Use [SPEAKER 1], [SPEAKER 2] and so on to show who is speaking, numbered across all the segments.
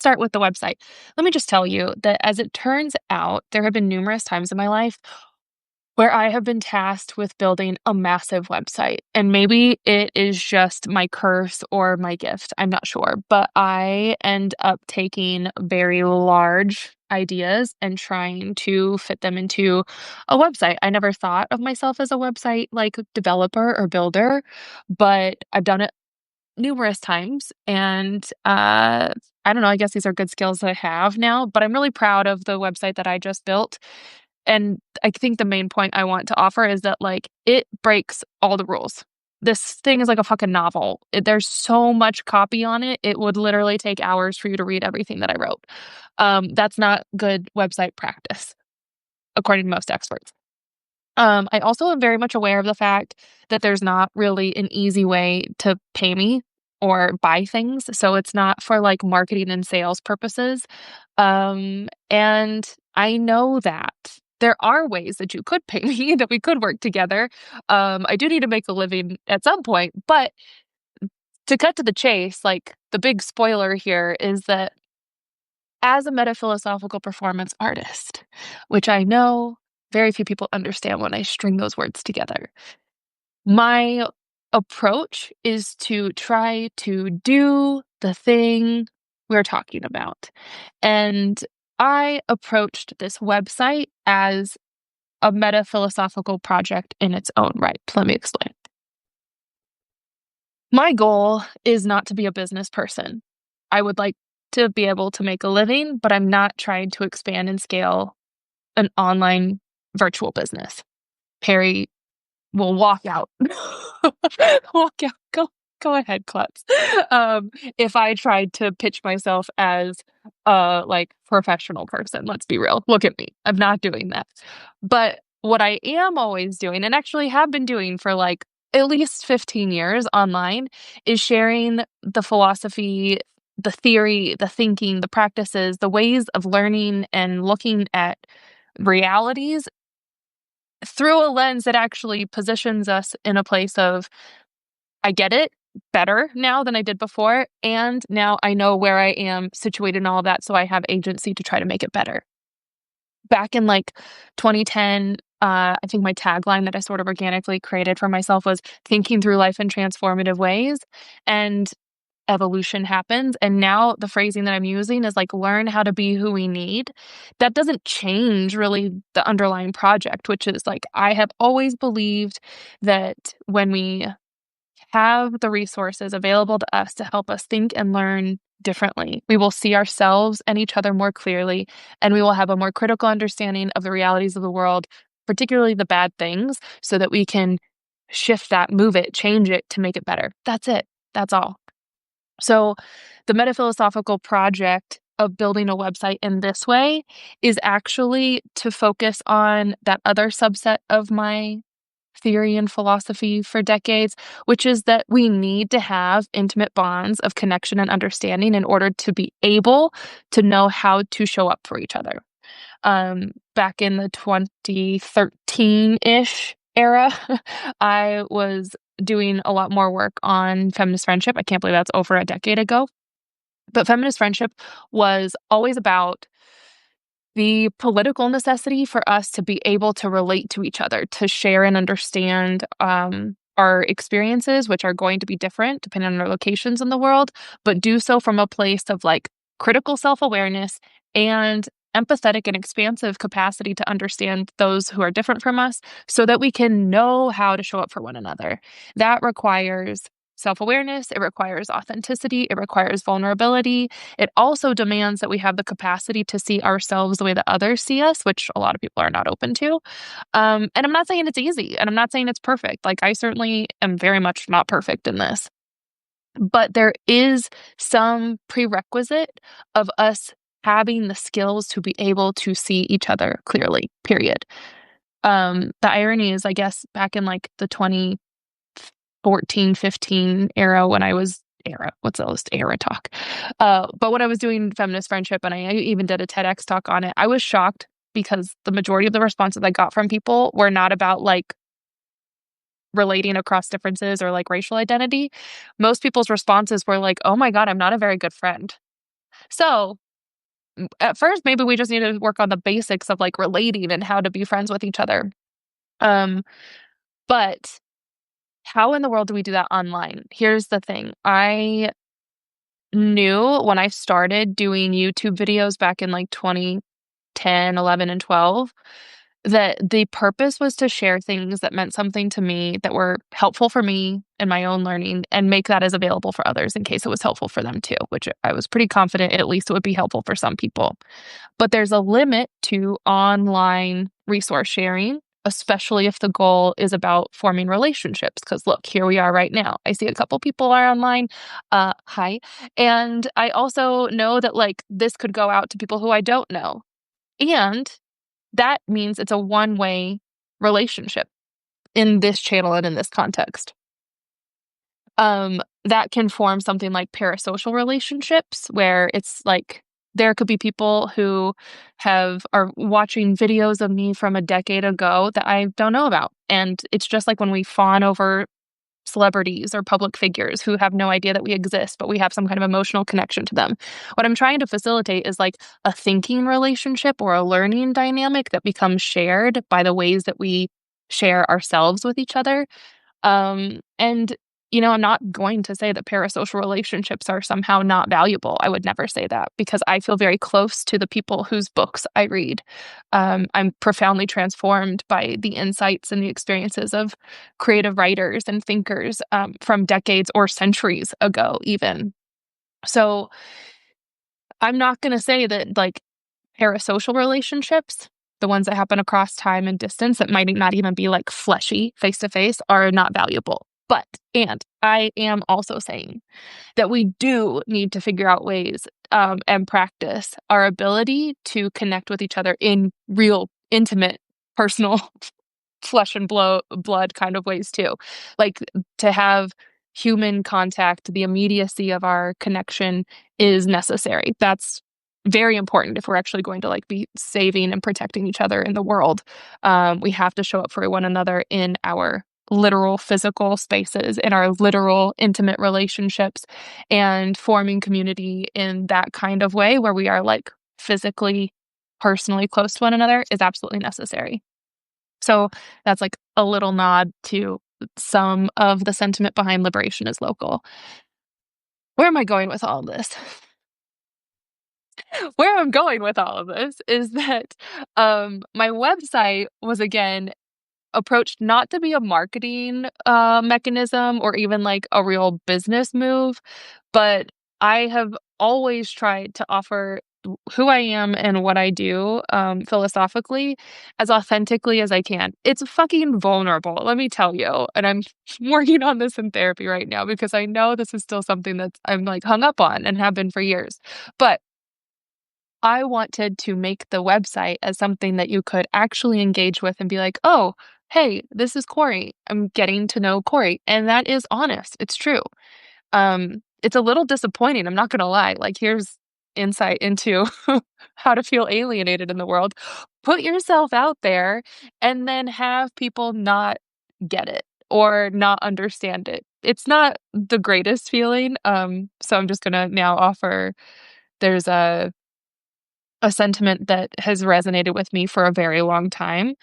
[SPEAKER 1] start with the website. Let me just tell you that as it turns out, there have been numerous times in my life where I have been tasked with building a massive website. And maybe it is just my curse or my gift. I'm not sure. But I end up taking very large ideas and trying to fit them into a website. I never thought of myself as a website like developer or builder, but I've done it numerous times. And I don't know, I guess these are good skills that I have now, but I'm really proud of the website that I just built. And I think the main point I want to offer is that, like, it breaks all the rules. This thing is like a fucking novel. There's so much copy on it. It would literally take hours for you to read everything that I wrote. That's not good website practice, according to most experts. I also am very much aware of the fact that there's not really an easy way to pay me or buy things. So it's not for like marketing and sales purposes. And I know that there are ways that you could pay me, that we could work together. I do need to make a living at some point, but to cut to the chase, like the big spoiler here is that as a metaphilosophical performance artist, which I know very few people understand when I string those words together, my approach is to try to do the thing we're talking about. And I approached this website as a metaphilosophical project in its own right. Let me explain. My goal is not to be a business person. I would like to be able to make a living, but I'm not trying to expand and scale an online virtual business. Perry will walk out. Walk out. Go ahead, Klutz. If I tried to pitch myself as a like professional person, let's be real. Look at me. I'm not doing that. But what I am always doing, and actually have been doing for like at least 15 years online, is sharing the philosophy, the theory, the thinking, the practices, the ways of learning and looking at realities through a lens that actually positions us in a place of, I get it better now than I did before, and now I know where I am situated and all of that, so I have agency to try to make it better. Back in like 2010, I think my tagline that I sort of organically created for myself was thinking through life in transformative ways. And evolution happens. And now the phrasing that I'm using is like learn how to be who we need. That doesn't change really the underlying project, which is like I have always believed that when we have the resources available to us to help us think and learn differently, we will see ourselves and each other more clearly, and we will have a more critical understanding of the realities of the world, particularly the bad things, so that we can shift that, move it, change it to make it better. That's it. That's all. So the metaphilosophical project of building a website in this way is actually to focus on that other subset of my theory and philosophy for decades, which is that we need to have intimate bonds of connection and understanding in order to be able to know how to show up for each other. Back in the 2013-ish era, I was doing a lot more work on feminist friendship. I can't believe that's over a decade ago. But feminist friendship was always about the political necessity for us to be able to relate to each other, to share and understand our experiences, which are going to be different depending on our locations in the world, but do so from a place of like critical self-awareness and empathetic and expansive capacity to understand those who are different from us so that we can know how to show up for one another. That requires self-awareness, it requires authenticity, it requires vulnerability. It also demands that we have the capacity to see ourselves the way that others see us, which a lot of people are not open to. And I'm not saying it's easy, and I'm not saying it's perfect. Like, I certainly am very much not perfect in this. But there is some prerequisite of us having the skills to be able to see each other clearly, period. The irony is, I guess, back in like the 2014, 15 era when I was what's all this era talk? But when I was doing feminist friendship and I even did a TEDx talk on it, I was shocked because the majority of the responses I got from people were not about like relating across differences or like racial identity. Most people's responses were like, "Oh my God, I'm not a very good friend." So, at first, maybe we just need to work on the basics of, like, relating and how to be friends with each other. Um, but how in the world do we do that online? Here's the thing. I knew when I started doing YouTube videos back in, like, 2010, 11, and 12, that the purpose was to share things that meant something to me, that were helpful for me in my own learning, and make that as available for others in case it was helpful for them too, which I was pretty confident at least it would be helpful for some people. But there's a limit to online resource sharing, especially if the goal is about forming relationships. Because look, here we are right now. I see a couple people are online. Hi. And I also know that like this could go out to people who I don't know. And that means it's a one-way relationship in this channel and in this context. That can form something like parasocial relationships where it's like there could be people who are watching videos of me from a decade ago that I don't know about. And it's just like when we fawn over celebrities or public figures who have no idea that we exist, but we have some kind of emotional connection to them. What I'm trying to facilitate is like a thinking relationship or a learning dynamic that becomes shared by the ways that we share ourselves with each other. And I'm not going to say that parasocial relationships are somehow not valuable. I would never say that because I feel very close to the people whose books I read. I'm profoundly transformed by the insights and the experiences of creative writers and thinkers from decades or centuries ago, even. So I'm not going to say that like parasocial relationships, the ones that happen across time and distance that might not even be like fleshy face to face, are not valuable. And I am also saying that we do need to figure out ways and practice our ability to connect with each other in real, intimate, personal, flesh and blood kind of ways too. Like to have human contact, the immediacy of our connection is necessary. That's very important if we're actually going to like be saving and protecting each other in the world. We have to show up for one another in our literal physical spaces, in our literal intimate relationships, and forming community in that kind of way where we are like physically, personally close to one another is absolutely necessary. So that's like a little nod to some of the sentiment behind liberation is local. Where am I going with all of this? Where I'm going with all of this is that my website was again approached not to be a marketing mechanism or even like a real business move, but I have always tried to offer who I am and what I do philosophically as authentically as I can. It's fucking vulnerable, let me tell you. And I'm working on this in therapy right now because I know this is still something that I'm like hung up on and have been for years. But I wanted to make the website as something that you could actually engage with and be like, oh, hey, this is Cori. I'm getting to know Cori. And that is honest. It's true. It's a little disappointing. I'm not going to lie. Like, here's insight into how to feel alienated in the world. Put yourself out there and then have people not get it or not understand it. It's not the greatest feeling. So I'm just going to now offer there's a sentiment that has resonated with me for a very long time.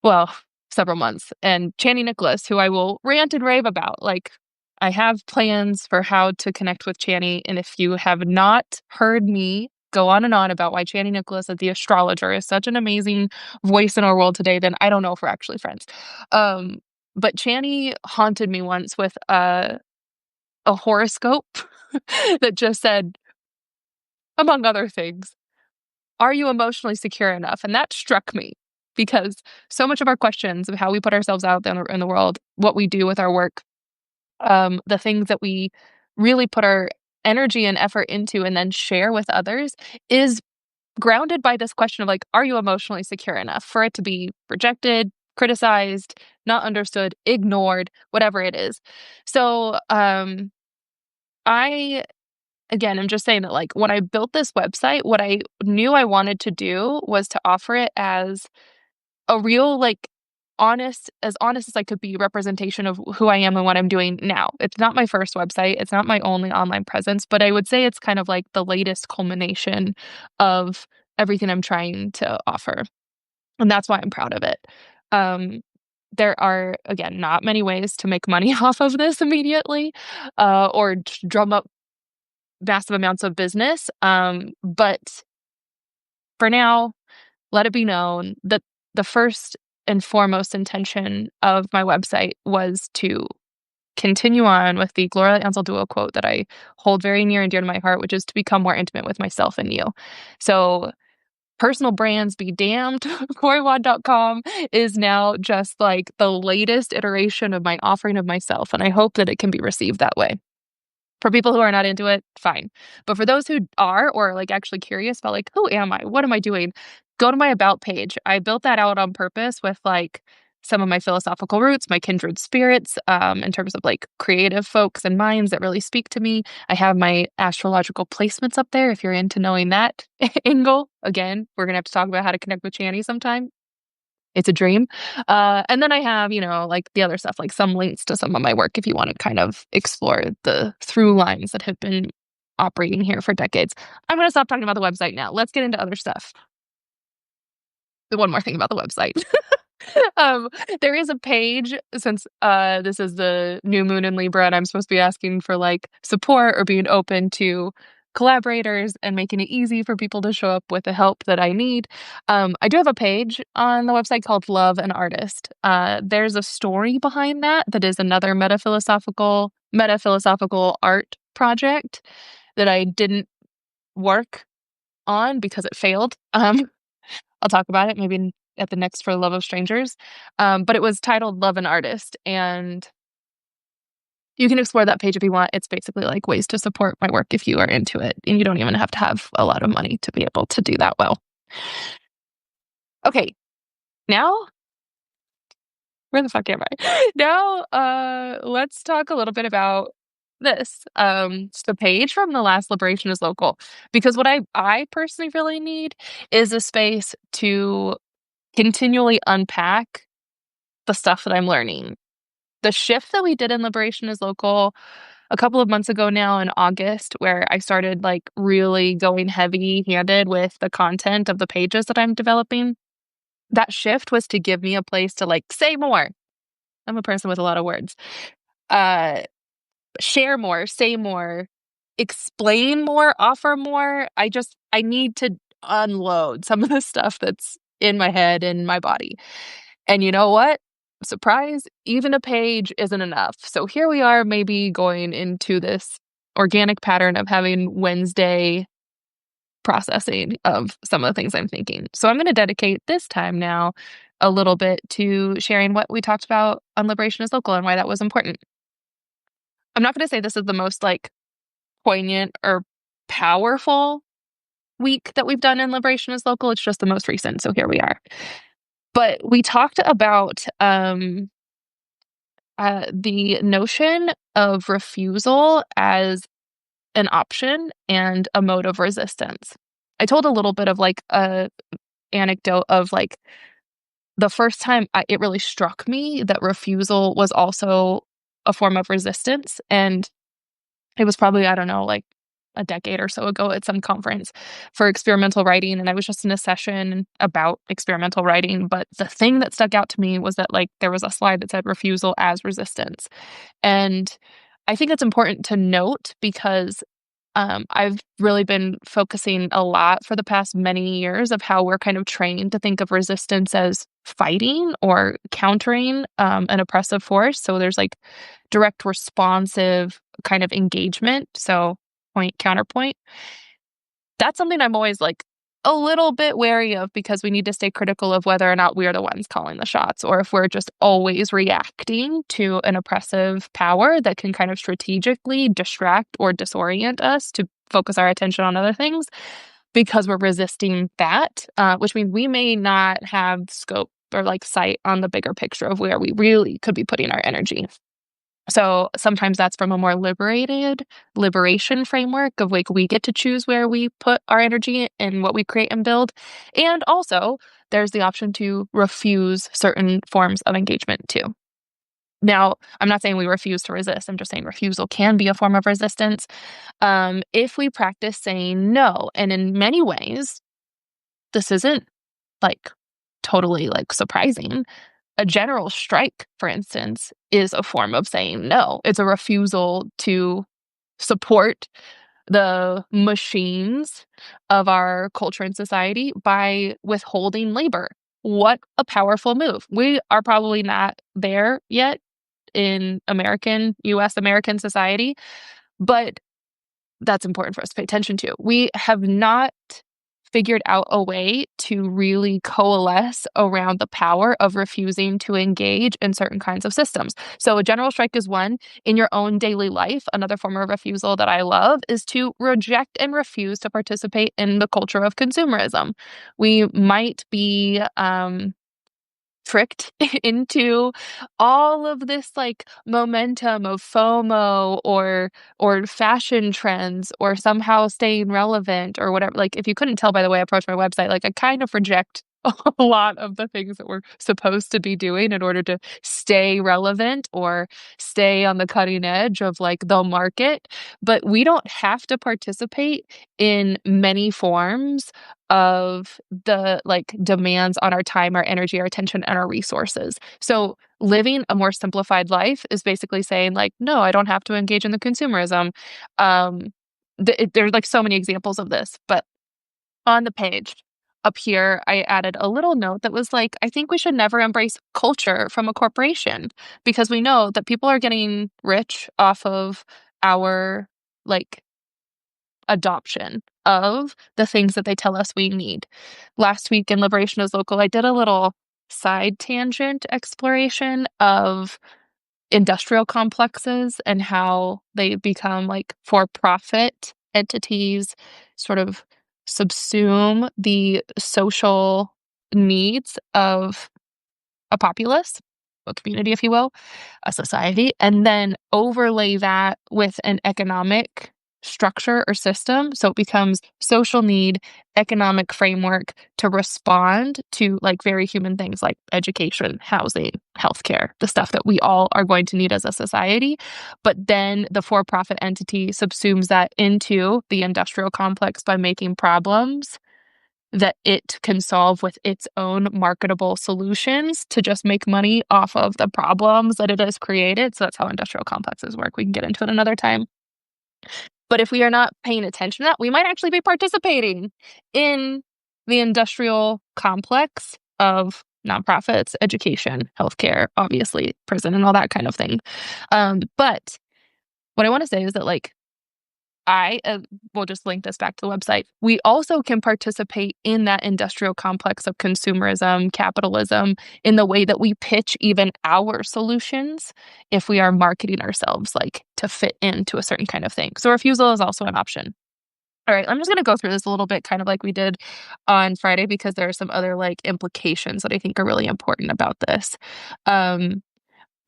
[SPEAKER 1] Well, several months. And Channy Nicholas, who I will rant and rave about. Like, I have plans for how to connect with Channy. And if you have not heard me go on and on about why Channy Nicholas, as the astrologer, is such an amazing voice in our world today, then I don't know if we're actually friends. But Channy haunted me once with a horoscope that just said, among other things, are you emotionally secure enough? And that struck me because so much of our questions of how we put ourselves out there in the world, what we do with our work, the things that we really put our energy and effort into and then share with others is grounded by this question of like, are you emotionally secure enough for it to be rejected, criticized, not understood, ignored, whatever it is. So I again, I'm just saying that, like, when I built this website, what I knew I wanted to do was to offer it as a real, like, honest as I could be, representation of who I am and what I'm doing now. It's not my first website, it's not my only online presence, but I would say it's kind of like the latest culmination of everything I'm trying to offer, and that's why I'm proud of it. Um, there are, again, not many ways to make money off of this immediately, or drum up massive amounts of business, but for now, let it be known that the first and foremost intention of my website was to continue on with the Gloria Ansel Duo quote that I hold very near and dear to my heart, which is to become more intimate with myself and you. So, personal brands be damned. CoriWong.com is now just like the latest iteration of my offering of myself, and I hope that it can be received that way. For people who are not into it, fine. But for those who are, or like actually curious about like, who am I? What am I doing? Go to my about page. I built that out on purpose with like some of my philosophical roots, my kindred spirits, in terms of like creative folks and minds that really speak to me. I have my astrological placements up there if you're into knowing that angle. Again, we're gonna have to talk about how to connect with Channy sometime. It's a dream. And then I have, like the other stuff, like some links to some of my work if you want to kind of explore the through lines that have been operating here for decades. I'm going to stop talking about the website now. Let's get into other stuff. The one more thing about the website. um, there is a page since this is the new moon in Libra and I'm supposed to be asking for like support or being open to collaborators and making it easy for people to show up with the help that I need. I do have a page on the website called Love an Artist. There's a story behind that is another metaphilosophical art project that I didn't work on because it failed. I'll talk about it maybe at the next For the Love of Strangers. But it was titled Love an Artist, and you can explore that page if you want. It's basically like ways to support my work if you are into it, and you don't even have to have a lot of money to be able to do that well. Okay, now where the fuck am I? Now, let's talk a little bit about this. The page from the last Liberation is Local, because what I personally really need is a space to continually unpack the stuff that I'm learning. The shift that we did in Liberation is Local a couple of months ago now in August, where I started like really going heavy handed with the content of the pages that I'm developing. That shift was to give me a place to like say more. I'm a person with a lot of words. Share more, say more, explain more, offer more. I need to unload some of the stuff that's in my head and my body. And you know what? Surprise, even a page isn't enough. So here we are, maybe going into this organic pattern of having Wednesday processing of some of the things I'm thinking. So I'm going to dedicate this time now a little bit to sharing what we talked about on Liberation is Local and why that was important. I'm not going to say this is the most like poignant or powerful week that we've done in Liberation is Local. It's just the most recent. So here we are. But we talked about the notion of refusal as an option and a mode of resistance. I told a little bit of like a anecdote of like the first time it really struck me that refusal was also a form of resistance. And it was probably, I don't know, like a decade or so ago at some conference for experimental writing. And I was just in a session about experimental writing. But the thing that stuck out to me was that like there was a slide that said refusal as resistance. And I think it's important to note because I've really been focusing a lot for the past many years of how we're kind of trained to think of resistance as fighting or countering an oppressive force. So there's like direct responsive kind of engagement. So point, counterpoint. That's something I'm always like a little bit wary of because we need to stay critical of whether or not we are the ones calling the shots or if we're just always reacting to an oppressive power that can kind of strategically distract or disorient us to focus our attention on other things because we're resisting that, which means we may not have scope or like sight on the bigger picture of where we really could be putting our energy. So sometimes that's from a more liberation framework of like we get to choose where we put our energy and what we create and build. And also there's the option to refuse certain forms of engagement too. Now, I'm not saying we refuse to resist. I'm just saying refusal can be a form of resistance if we practice saying no. And in many ways, this isn't like totally like surprising. A general strike, for instance, is a form of saying no. It's a refusal to support the machines of our culture and society by withholding labor. What a powerful move. We are probably not there yet in US American society, but that's important for us to pay attention to. We have not figured out a way to really coalesce around the power of refusing to engage in certain kinds of systems. So a general strike is one. In your own daily life, another form of refusal that I love is to reject and refuse to participate in the culture of consumerism. We might be tricked into all of this like momentum of FOMO or fashion trends or somehow staying relevant or whatever. Like, if you couldn't tell by the way I approach my website, like I kind of reject a lot of the things that we're supposed to be doing in order to stay relevant or stay on the cutting edge of like the market. But we don't have to participate in many forms of the like demands on our time, our energy, our attention, and our resources. So living a more simplified life is basically saying like, no, I don't have to engage in the consumerism. Um, there's like so many examples of this, but on the page up here, I added a little note that was like, I think we should never embrace culture from a corporation because we know that people are getting rich off of our like adoption of the things that they tell us we need. Last week in Liberation is Local, I did a little side tangent exploration of industrial complexes and how they become like for-profit entities, sort of subsume the social needs of a populace, a community, if you will, a society, and then overlay that with an economic structure or system. So it becomes social need, economic framework to respond to like very human things like education, housing, healthcare, the stuff that we all are going to need as a society. But then the for-profit entity subsumes that into the industrial complex by making problems that it can solve with its own marketable solutions to just make money off of the problems that it has created. So that's how industrial complexes work. We can get into it another time. But if we are not paying attention to that, we might actually be participating in the industrial complex of nonprofits, education, healthcare, obviously, prison, and all that kind of thing. But what I want to say is that, like, I will just link this back to the website. We also can participate in that industrial complex of consumerism, capitalism, in the way that we pitch even our solutions if we are marketing ourselves like to fit into a certain kind of thing. So refusal is also an option. All right, I'm just going to go through this a little bit, kind of like we did on Friday, because there are some other like implications that I think are really important about this.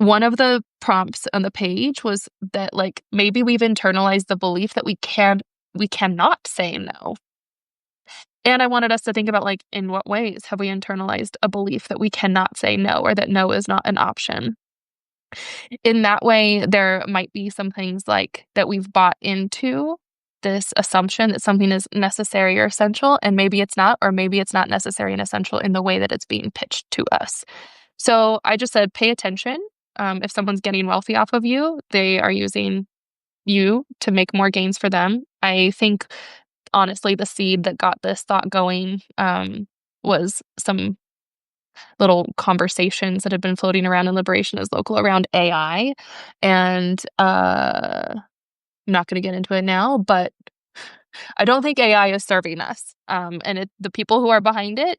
[SPEAKER 1] One of the prompts on the page was that, like, maybe we've internalized the belief that we cannot say no. And I wanted us to think about, like, in what ways have we internalized a belief that we cannot say no or that no is not an option? In that way, there might be some things like that we've bought into this assumption that something is necessary or essential, and maybe it's not, or maybe it's not necessary and essential in the way that it's being pitched to us. So I just said, pay attention. If someone's getting wealthy off of you, they are using you to make more gains for them. I think, honestly, the seed that got this thought going was some little conversations that have been floating around in Liberation is Local around AI. And I'm not going to get into it now, but I don't think AI is serving us. And the people who are behind it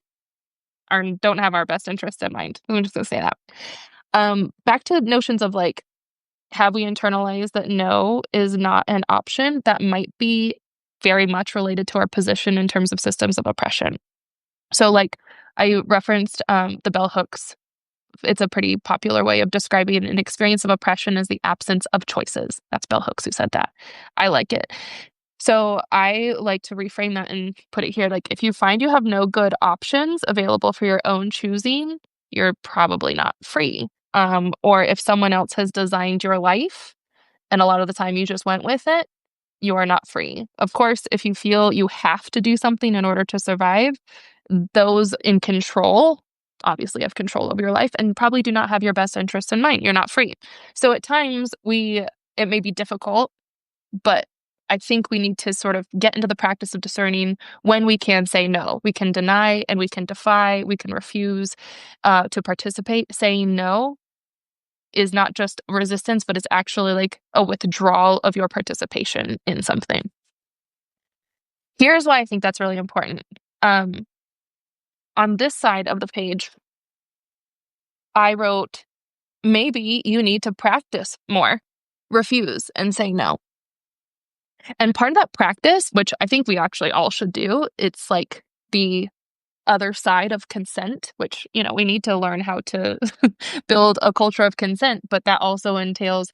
[SPEAKER 1] don't have our best interest in mind. I'm just going to say that. Back to notions of like, have we internalized that no is not an option? That might be very much related to our position in terms of systems of oppression. So like I referenced the bell hooks. It's a pretty popular way of describing an experience of oppression as the absence of choices. That's bell hooks who said that. I like it. So I like to reframe that and put it here, like, if you find you have no good options available for your own choosing, you're probably not free. Or if someone else has designed your life and a lot of the time you just went with it, you are not free. Of course, if you feel you have to do something in order to survive, those in control obviously have control over your life and probably do not have your best interests in mind. You're not free. So at times it may be difficult, but I think we need to sort of get into the practice of discerning when we can say no. We can deny and we can defy, we can refuse to participate. Saying no is not just resistance, but it's actually like a withdrawal of your participation in something. Here's why I think that's really important. Um, on this side of the page, I wrote, maybe you need to practice more, refuse, and say no. And part of that practice, which I think we actually all should do, it's like the other side of consent, which, we need to learn how to build a culture of consent, but that also entails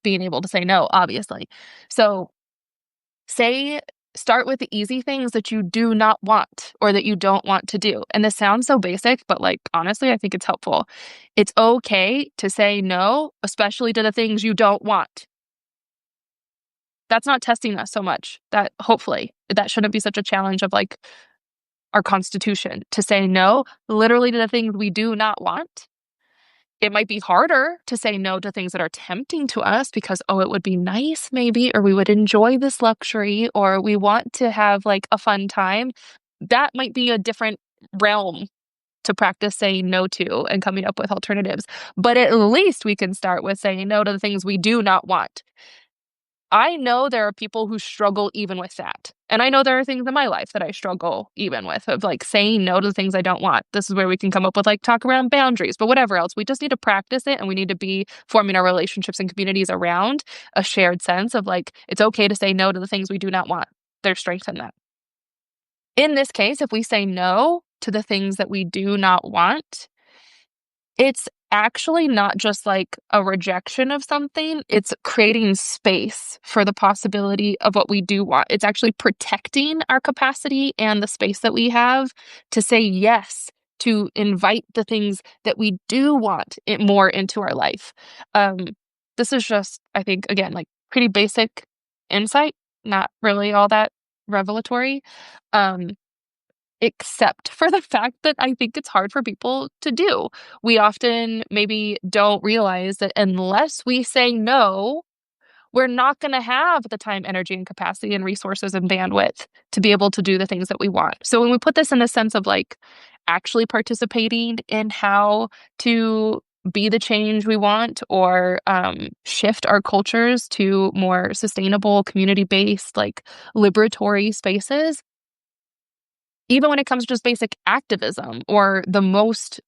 [SPEAKER 1] being able to say no, obviously. So say, start with the easy things that you do not want or that you don't want to do. And this sounds so basic, but like, honestly, I think it's helpful. It's okay to say no, especially to the things you don't want. That's not testing us so much. That hopefully that shouldn't be such a challenge of like our constitution to say no literally to the things we do not want. It might be harder to say no to things that are tempting to us because, oh, it would be nice maybe, or we would enjoy this luxury, or we want to have like a fun time. That might be a different realm to practice saying no to and coming up with alternatives. But at least we can start with saying no to the things we do not want. I know there are people who struggle even with that. And I know there are things in my life that I struggle even with, of like saying no to the things I don't want. This is where we can come up with like talk around boundaries, but whatever else, we just need to practice it and we need to be forming our relationships and communities around a shared sense of like, it's okay to say no to the things we do not want. There's strength in that. In this case, if we say no to the things that we do not want, it's actually not just like a rejection of something, it's creating space for the possibility of what we do want. It's actually protecting our capacity and the space that we have to say yes, to invite the things that we do want it more into our life. Um, this is just, I think, again, like pretty basic insight, not really all that revelatory. Um, except for the fact that I think it's hard for people to do. We often maybe don't realize that unless we say no, we're not going to have the time, energy, and capacity and resources and bandwidth to be able to do the things that we want. So when we put this in the sense of like actually participating in how to be the change we want or shift our cultures to more sustainable, community-based, like liberatory spaces, even when it comes to just basic activism or the most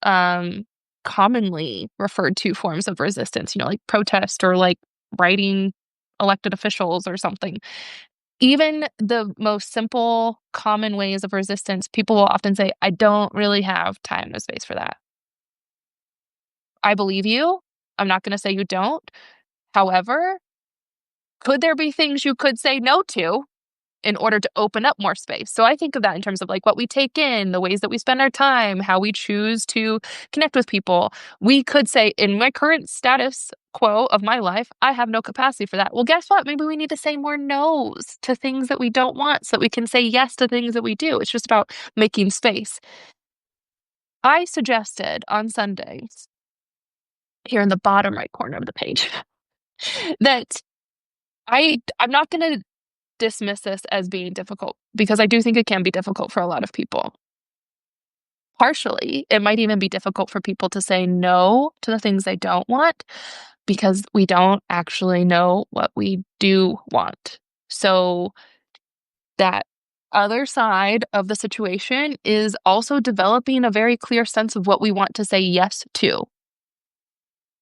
[SPEAKER 1] commonly referred to forms of resistance, like protest or like writing elected officials or something. Even the most simple, common ways of resistance, people will often say, I don't really have time or space for that. I believe you. I'm not going to say you don't. However, could there be things you could say no to in order to open up more space? So I think of that in terms of like what we take in, the ways that we spend our time, how we choose to connect with people. We could say, in my current status quo of my life, I have no capacity for that. Well, guess what? Maybe we need to say more no's to things that we don't want so that we can say yes to things that we do. It's just about making space. I suggested on Sundays, here in the bottom right corner of the page, that I'm not going to dismiss this as being difficult because I do think it can be difficult for a lot of people. Partially, it might even be difficult for people to say no to the things they don't want because we don't actually know what we do want. So that other side of the situation is also developing a very clear sense of what we want to say yes to.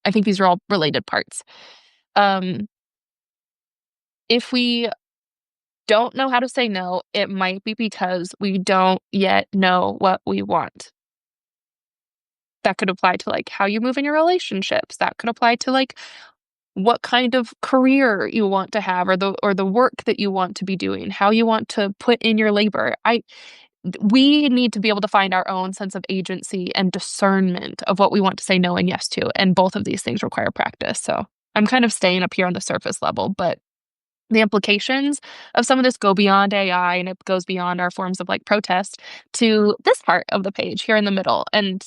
[SPEAKER 1] I think these are all related parts. If we don't know how to say no, it might be because we don't yet know what we want. That could apply to like how you move in your relationships. That could apply to like what kind of career you want to have, or the work that you want to be doing, how you want to put in your labor. We need to be able to find our own sense of agency and discernment of what we want to say no and yes to, and both of these things require practice. So I'm kind of staying up here on the surface level, but the implications of some of this go beyond AI, and it goes beyond our forms of like protest to this part of the page here in the middle. And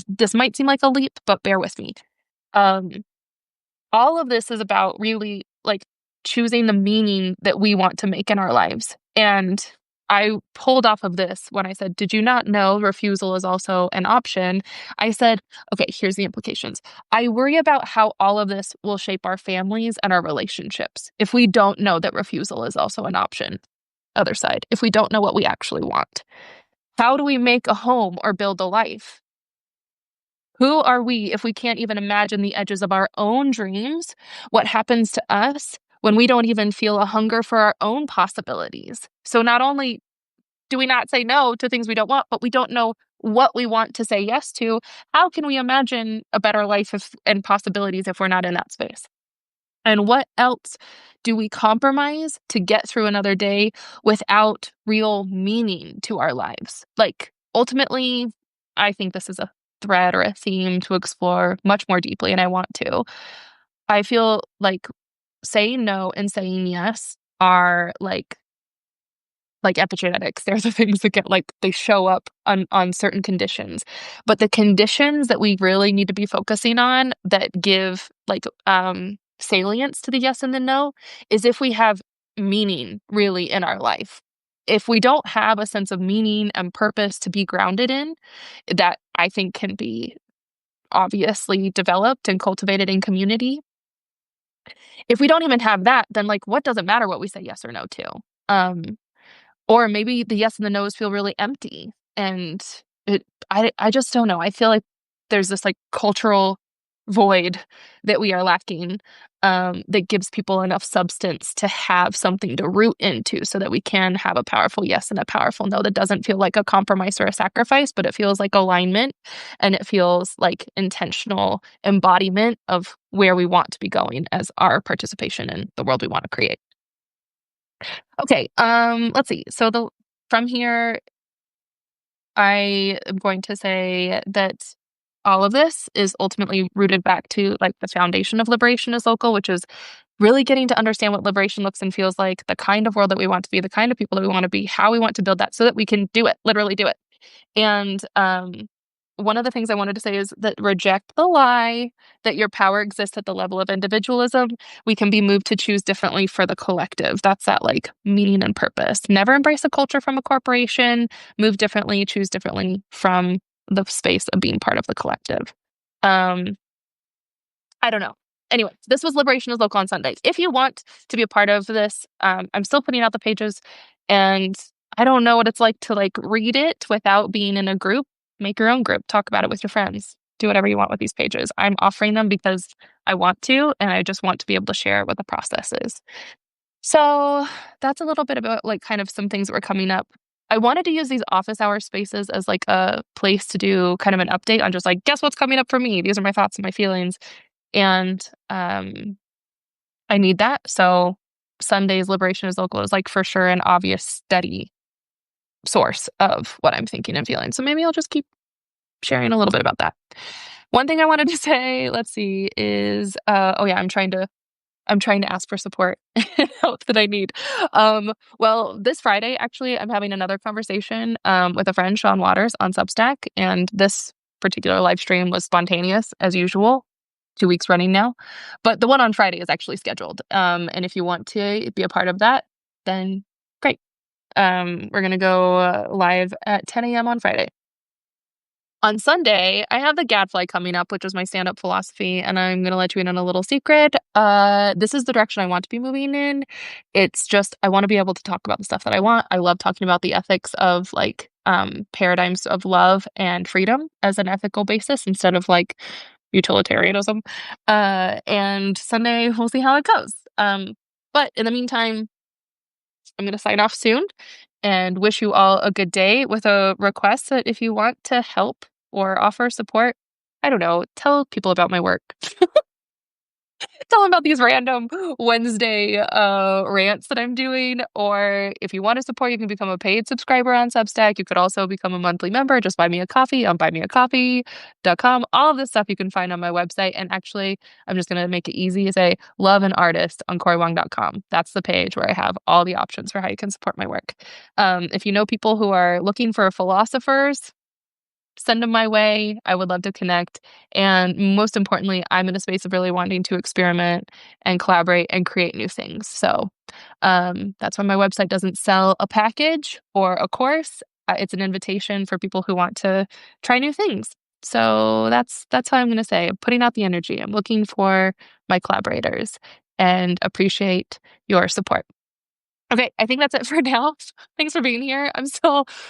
[SPEAKER 1] this might seem like a leap, but bear with me. Um, all of this is about really like choosing the meaning that we want to make in our lives. And I pulled off of this when I said, "Did you not know refusal is also an option?" I said, okay, here's the implications. I worry about how all of this will shape our families and our relationships if we don't know that refusal is also an option. Other side, if we don't know what we actually want. How do we make a home or build a life? Who are we if we can't even imagine the edges of our own dreams? What happens to us when we don't even feel a hunger for our own possibilities? So not only do we not say no to things we don't want, but we don't know what we want to say yes to. How can we imagine a better life and possibilities if we're not in that space? And what else do we compromise to get through another day without real meaning to our lives? Like, ultimately, I think this is a thread or a theme to explore much more deeply, and I want to. I feel like saying no and saying yes are like epigenetics. They're the things that get like they show up on certain conditions. But the conditions that we really need to be focusing on that give like salience to the yes and the no is if we have meaning really in our life. If we don't have a sense of meaning and purpose to be grounded in, that I think can be obviously developed and cultivated in community. If we don't even have that, then like what does it matter what we say yes or no to? Um, or maybe the yes and the no's feel really empty, and I just don't know. I feel like there's this, like, cultural void that we are lacking, that gives people enough substance to have something to root into so that we can have a powerful yes and a powerful no that doesn't feel like a compromise or a sacrifice, but it feels like alignment, and it feels like intentional embodiment of where we want to be going as our participation in the world we wanna create. Okay, let's see. So the from here, I am going to say that all of this is ultimately rooted back to like the foundation of liberation is local, which is really getting to understand what liberation looks and feels like, the kind of world that we want to be, the kind of people that we want to be, how we want to build that so that we can do it, literally do it. And one of the things I wanted to say is that reject the lie that your power exists at the level of individualism. We can be moved to choose differently for the collective. That's that like meaning and purpose. Never embrace a culture from a corporation. Move differently, choose differently from the space of being part of the collective. Um, I don't know. Anyway, this was Liberation is Local on Sunday. If you want to be a part of this, I'm still putting out the pages, and I don't know what it's like to like read it without being in a group. Make your own group. Talk about it with your friends. Do whatever you want with these pages. I'm offering them because I want to, and I just want to be able to share what the process is. So that's a little bit about like kind of some things that were coming up. I wanted to use these office hour spaces as like a place to do kind of an update on just like, guess what's coming up for me? These are my thoughts and my feelings. And I need that. So Sunday's Liberation is Local is like for sure an obvious steady source of what I'm thinking and feeling. So maybe I'll just keep sharing a little bit about that. One thing I wanted to say, let's see, is oh yeah, I'm trying to ask for support and help that I need. Well, this Friday, actually, I'm having another conversation with a friend, Sean Waters, on Substack, and this particular live stream was spontaneous as usual. 2 weeks running now, but the one on Friday is actually scheduled. And if you want to be a part of that, then great. We're gonna go live at 10 a.m. on Friday. On Sunday, I have the Gadfly coming up, which is my stand-up philosophy, and I'm gonna let you in on a little secret. This is the direction I want to be moving in. It's just I want to be able to talk about the stuff that I want. I love talking about the ethics of like paradigms of love and freedom as an ethical basis instead of like utilitarianism. And Sunday we'll see how it goes. But in the meantime, I'm gonna sign off soon and wish you all a good day with a request that if you want to help or offer support, I don't know, tell people about my work. tell them about these random Wednesday rants that I'm doing. Or if you want to support, you can become a paid subscriber on Substack. You could also become a monthly member. Just buy me a coffee on buymeacoffee.com. All of this stuff you can find on my website. And actually, I'm just going to make it easy to say love an artist on CoriWong.com. That's the page where I have all the options for how you can support my work. If you know people who are looking for philosophers, send them my way. I would love to connect. And most importantly, I'm in a space of really wanting to experiment and collaborate and create new things. So that's why my website doesn't sell a package or a course. It's an invitation for people who want to try new things. So that's how I'm going to say. I'm putting out the energy. I'm looking for my collaborators and appreciate your support. Okay, I think that's it for now. Thanks for being here.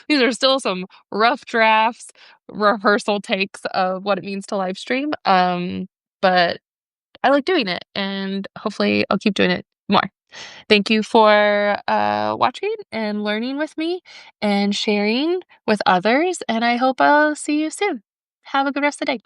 [SPEAKER 1] These are still some rough drafts, rehearsal takes of what it means to live stream. But I like doing it, and hopefully I'll keep doing it more. Thank you for watching and learning with me and sharing with others, and I hope I'll see you soon. Have a good rest of the day.